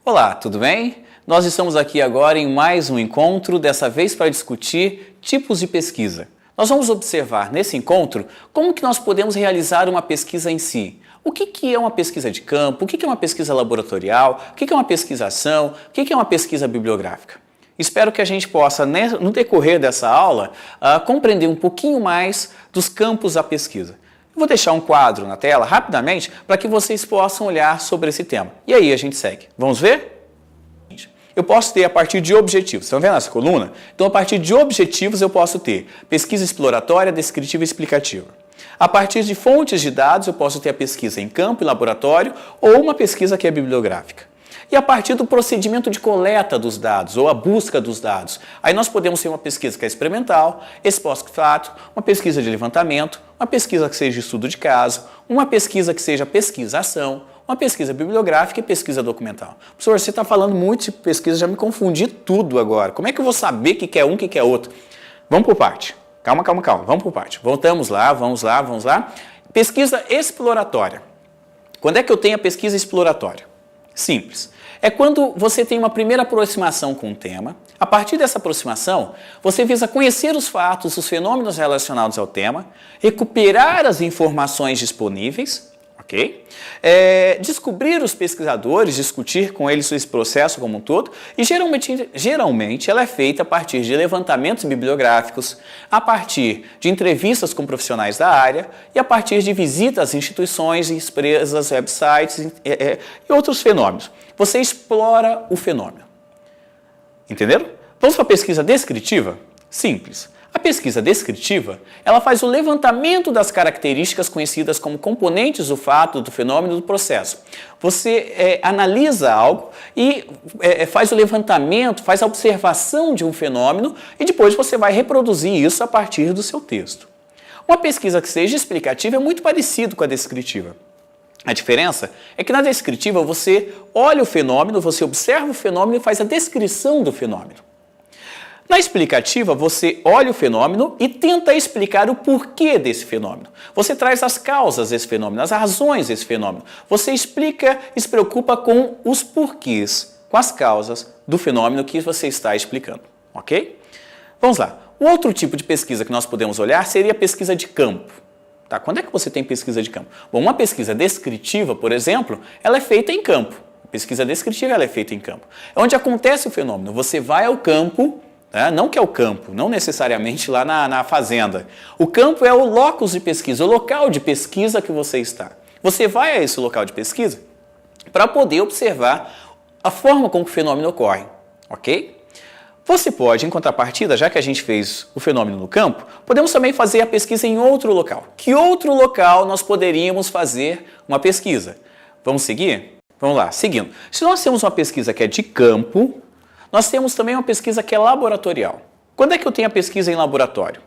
Olá, tudo bem? Nós estamos aqui agora em mais um encontro, dessa vez para discutir tipos de pesquisa. Nós vamos observar nesse encontro como que nós podemos realizar uma pesquisa em si. O que é uma pesquisa de campo, o que é uma pesquisa laboratorial, o que é uma pesquisação, o que é uma pesquisa bibliográfica. Espero que a gente possa, no decorrer dessa aula, compreender um pouquinho mais dos campos da pesquisa. Eu vou deixar um quadro na tela, rapidamente, para que vocês possam olhar sobre esse tema. E aí a gente segue. Vamos ver? Eu posso ter a partir de objetivos. Estão vendo essa coluna? Então, a partir de objetivos, eu posso ter pesquisa exploratória, descritiva e explicativa. A partir de fontes de dados, eu posso ter a pesquisa em campo e laboratório ou uma pesquisa que é bibliográfica. E a partir do procedimento de coleta dos dados ou a busca dos dados, aí nós podemos ter uma pesquisa que é experimental, ex post facto, uma pesquisa de levantamento, uma pesquisa que seja estudo de caso, uma pesquisa que seja pesquisação, uma pesquisa bibliográfica e pesquisa documental. Professor, você está falando muito de pesquisa, já me confundi tudo agora. Como é que eu vou saber o que é um, o que é outro? Vamos por parte. Calma. Vamos por parte. Vamos lá. Pesquisa exploratória. Quando é que eu tenho a pesquisa exploratória? Simples. É quando você tem uma primeira aproximação com um tema. A partir dessa aproximação, você visa conhecer os fatos, os fenômenos relacionados ao tema, recuperar as informações disponíveis, ok? Descobrir os pesquisadores, discutir com eles esse processo como um todo, e geralmente ela é feita a partir de levantamentos bibliográficos, a partir de entrevistas com profissionais da área e a partir de visitas a instituições, empresas, websites e outros fenômenos. Você explora o fenômeno. Entenderam? Vamos para a pesquisa descritiva? Simples. A pesquisa descritiva, ela faz o levantamento das características conhecidas como componentes do fato, do fenômeno, do processo. Você analisa algo e faz o levantamento, faz a observação de um fenômeno e depois você vai reproduzir isso a partir do seu texto. Uma pesquisa que seja explicativa é muito parecido com a descritiva. A diferença é que na descritiva você olha o fenômeno, você observa o fenômeno e faz a descrição do fenômeno. Na explicativa, você olha o fenômeno e tenta explicar o porquê desse fenômeno. Você traz as causas desse fenômeno, as razões desse fenômeno. Você explica e se preocupa com os porquês, com as causas do fenômeno que você está explicando, ok? Vamos lá. O outro tipo de pesquisa que nós podemos olhar seria a pesquisa de campo. Tá? Quando é que você tem pesquisa de campo? Bom, uma pesquisa descritiva, por exemplo, ela é feita em campo. A pesquisa descritiva ela é feita em campo. É onde acontece o fenômeno. Você vai ao campo, não que é o campo, não necessariamente lá na fazenda. O campo é o locus de pesquisa, o local de pesquisa que você está. Você vai a esse local de pesquisa para poder observar a forma como o fenômeno ocorre, ok? Você pode, em contrapartida, já que a gente fez o fenômeno no campo, podemos também fazer a pesquisa em outro local. Que outro local nós poderíamos fazer uma pesquisa? Vamos seguir? Vamos lá, seguindo. Se nós temos uma pesquisa que é de campo, nós temos também uma pesquisa que é laboratorial. Quando é que eu tenho a pesquisa em laboratório?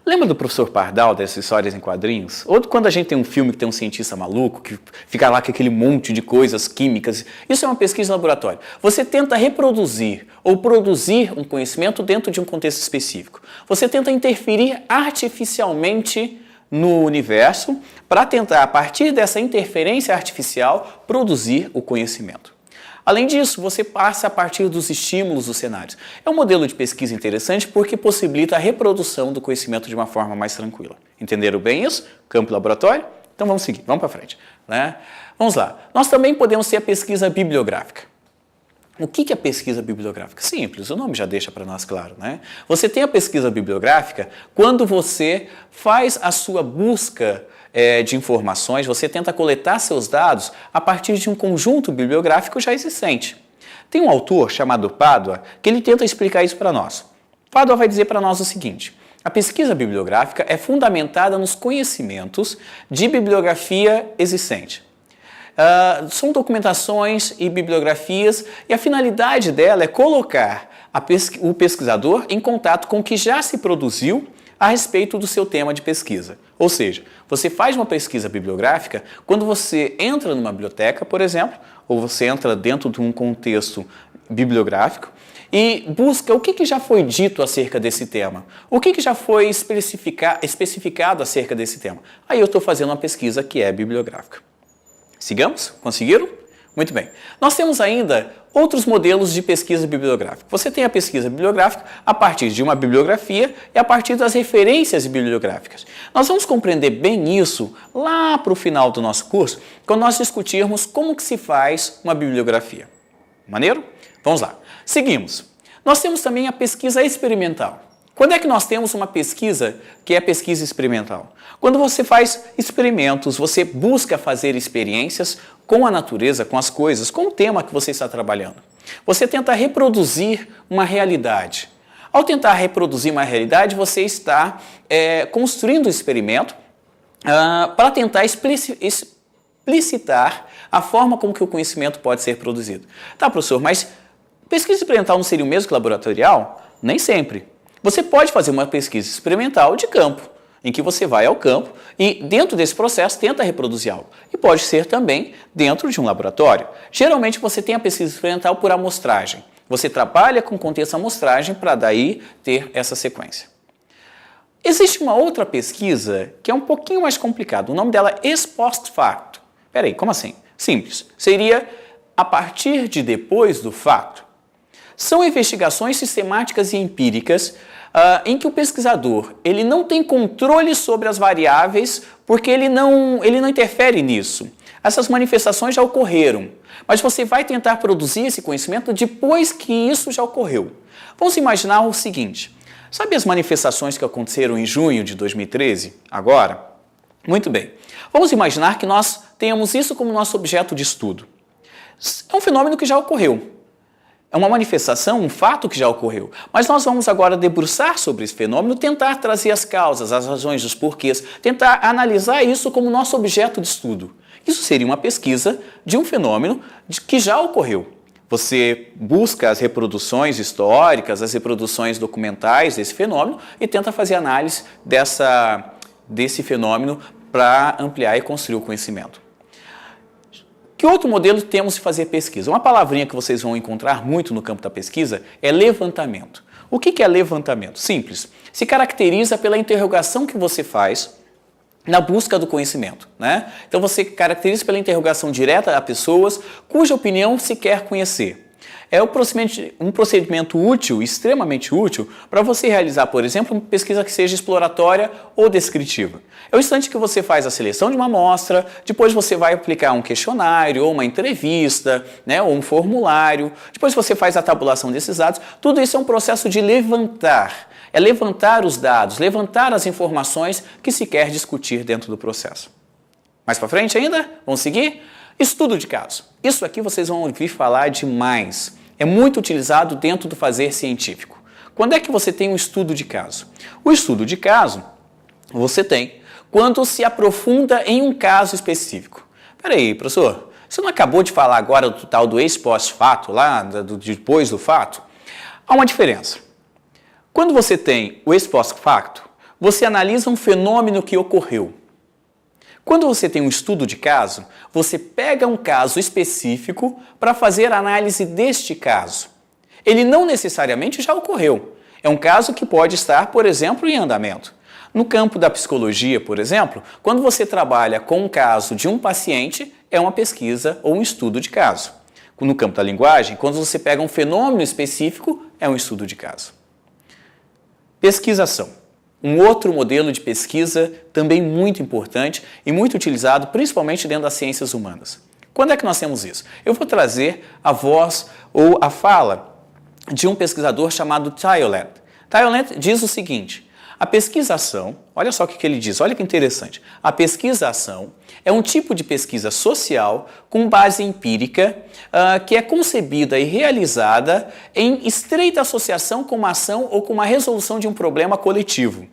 Lembra do professor Pardal, dessas histórias em quadrinhos? Ou quando a gente tem um filme que tem um cientista maluco, que fica lá com aquele monte de coisas químicas? Isso é uma pesquisa em laboratório. Você tenta reproduzir ou produzir um conhecimento dentro de um contexto específico. Você tenta interferir artificialmente no universo para tentar, a partir dessa interferência artificial, produzir o conhecimento. Além disso, você passa a partir dos estímulos dos cenários. É um modelo de pesquisa interessante porque possibilita a reprodução do conhecimento de uma forma mais tranquila. Entenderam bem isso? Campo e laboratório? Então vamos seguir, vamos para frente. Vamos lá. Nós também podemos ter a pesquisa bibliográfica. O que é pesquisa bibliográfica? Simples, o nome já deixa para nós claro, Você tem a pesquisa bibliográfica quando você faz a sua busca de informações, você tenta coletar seus dados a partir de um conjunto bibliográfico já existente. Tem um autor chamado Pádua que ele tenta explicar isso para nós. Pádua vai dizer para nós o seguinte: a pesquisa bibliográfica é fundamentada nos conhecimentos de bibliografia existente. São documentações e bibliografias e a finalidade dela é colocar o pesquisador em contato com o que já se produziu a respeito do seu tema de pesquisa. Ou seja, você faz uma pesquisa bibliográfica quando você entra numa biblioteca, por exemplo, ou você entra dentro de um contexto bibliográfico e busca o que já foi dito acerca desse tema, o que já foi especificado acerca desse tema. Aí eu estou fazendo uma pesquisa que é bibliográfica. Sigamos? Conseguiram? Muito bem. Nós temos ainda outros modelos de pesquisa bibliográfica. Você tem a pesquisa bibliográfica a partir de uma bibliografia e a partir das referências bibliográficas. Nós vamos compreender bem isso lá para o final do nosso curso, quando nós discutirmos como que se faz uma bibliografia. Maneiro? Vamos lá. Seguimos. Nós temos também a pesquisa experimental. Quando é que nós temos uma pesquisa que é pesquisa experimental? Quando você faz experimentos, você busca fazer experiências com a natureza, com as coisas, com o tema que você está trabalhando. Você tenta reproduzir uma realidade. Ao tentar reproduzir uma realidade, você está construindo um experimento para tentar explicitar a forma como que o conhecimento pode ser produzido. Tá, professor, mas pesquisa experimental não seria o mesmo que laboratorial? Nem sempre. Você pode fazer uma pesquisa experimental de campo, em que você vai ao campo e dentro desse processo tenta reproduzir algo. E pode ser também dentro de um laboratório. Geralmente você tem a pesquisa experimental por amostragem. Você trabalha com contexto amostragem para daí ter essa sequência. Existe uma outra pesquisa que é um pouquinho mais complicada. O nome dela é ex post facto. Peraí, como assim? Simples. Seria a partir de depois do fato. São investigações sistemáticas e empíricas em que o pesquisador ele não tem controle sobre as variáveis porque ele não interfere nisso. Essas manifestações já ocorreram, mas você vai tentar produzir esse conhecimento depois que isso já ocorreu. Vamos imaginar o seguinte, sabe as manifestações que aconteceram em junho de 2013, agora? Muito bem. Vamos imaginar que nós tenhamos isso como nosso objeto de estudo. É um fenômeno que já ocorreu. É uma manifestação, um fato que já ocorreu. Mas nós vamos agora debruçar sobre esse fenômeno, tentar trazer as causas, as razões, os porquês, tentar analisar isso como nosso objeto de estudo. Isso seria uma pesquisa de um fenômeno que já ocorreu. Você busca as reproduções históricas, as reproduções documentais desse fenômeno e tenta fazer análise desse fenômeno para ampliar e construir o conhecimento. Que outro modelo temos de fazer pesquisa? Uma palavrinha que vocês vão encontrar muito no campo da pesquisa é levantamento. O que é levantamento? Simples. Se caracteriza pela interrogação que você faz na busca do conhecimento, né? Então você caracteriza pela interrogação direta a pessoas cuja opinião se quer conhecer. É um procedimento útil, extremamente útil, para você realizar, por exemplo, uma pesquisa que seja exploratória ou descritiva. É o instante que você faz a seleção de uma amostra, depois você vai aplicar um questionário, ou uma entrevista, né, ou um formulário, depois você faz a tabulação desses dados. Tudo isso é um processo de levantar. É levantar os dados, levantar as informações que se quer discutir dentro do processo. Mais para frente ainda? Vamos seguir? Estudo de caso. Isso aqui vocês vão ouvir falar demais. É muito utilizado dentro do fazer científico. Quando é que você tem um estudo de caso? O estudo de caso você tem quando se aprofunda em um caso específico. Peraí, professor, você não acabou de falar agora do tal do ex post fato, lá do depois do fato? Há uma diferença. Quando você tem o ex post facto, você analisa um fenômeno que ocorreu. Quando você tem um estudo de caso, você pega um caso específico para fazer a análise deste caso. Ele não necessariamente já ocorreu. É um caso que pode estar, por exemplo, em andamento. No campo da psicologia, por exemplo, quando você trabalha com um caso de um paciente, é uma pesquisa ou um estudo de caso. No campo da linguagem, quando você pega um fenômeno específico, é um estudo de caso. Pesquisação. Um outro modelo de pesquisa também muito importante e muito utilizado, principalmente dentro das ciências humanas. Quando é que nós temos isso? Eu vou trazer a voz ou a fala de um pesquisador chamado Thailand. Thailand diz o seguinte, a pesquisação, olha só o que ele diz, olha que interessante. A pesquisação é um tipo de pesquisa social com base empírica que é concebida e realizada em estreita associação com uma ação ou com uma resolução de um problema coletivo,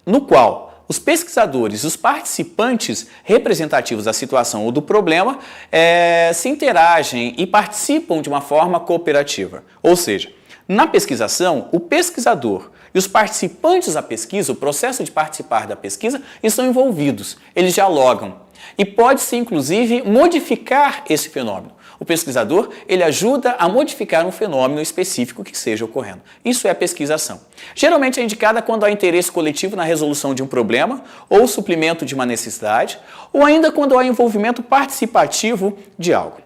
no qual os pesquisadores, os participantes representativos da situação ou do problema se interagem e participam de uma forma cooperativa. Ou seja, na pesquisação, o pesquisador E os participantes da pesquisa, o processo de participar da pesquisa, estão envolvidos, eles dialogam. E pode-se, inclusive, modificar esse fenômeno. O pesquisador, ele ajuda a modificar um fenômeno específico que esteja ocorrendo. Isso é a pesquisação. Geralmente é indicada quando há interesse coletivo na resolução de um problema ou suprimento de uma necessidade, ou ainda quando há envolvimento participativo de algo.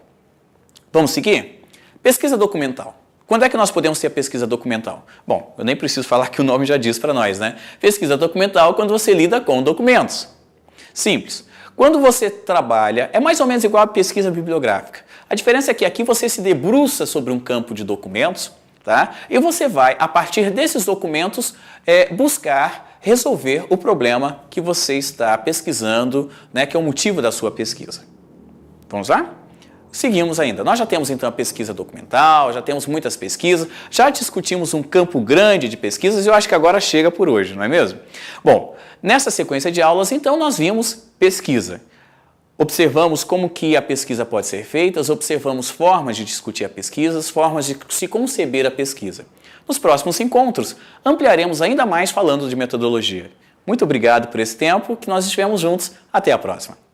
Vamos seguir? Pesquisa documental. Quando é que nós podemos ter a pesquisa documental? Bom, eu nem preciso falar que o nome já diz para nós, né? Pesquisa documental é quando você lida com documentos. Simples. Quando você trabalha, é mais ou menos igual a pesquisa bibliográfica. A diferença é que aqui você se debruça sobre um campo de documentos, tá? E você vai, a partir desses documentos, buscar resolver o problema que você está pesquisando, né, que é o motivo da sua pesquisa. Vamos lá? Seguimos ainda. Nós já temos então a pesquisa documental, já temos muitas pesquisas, já discutimos um campo grande de pesquisas e eu acho que agora chega por hoje, não é mesmo? Bom, nessa sequência de aulas, então, nós vimos pesquisa. Observamos como que a pesquisa pode ser feita, observamos formas de discutir a pesquisa, formas de se conceber a pesquisa. Nos próximos encontros, ampliaremos ainda mais falando de metodologia. Muito obrigado por esse tempo que nós estivemos juntos. Até a próxima.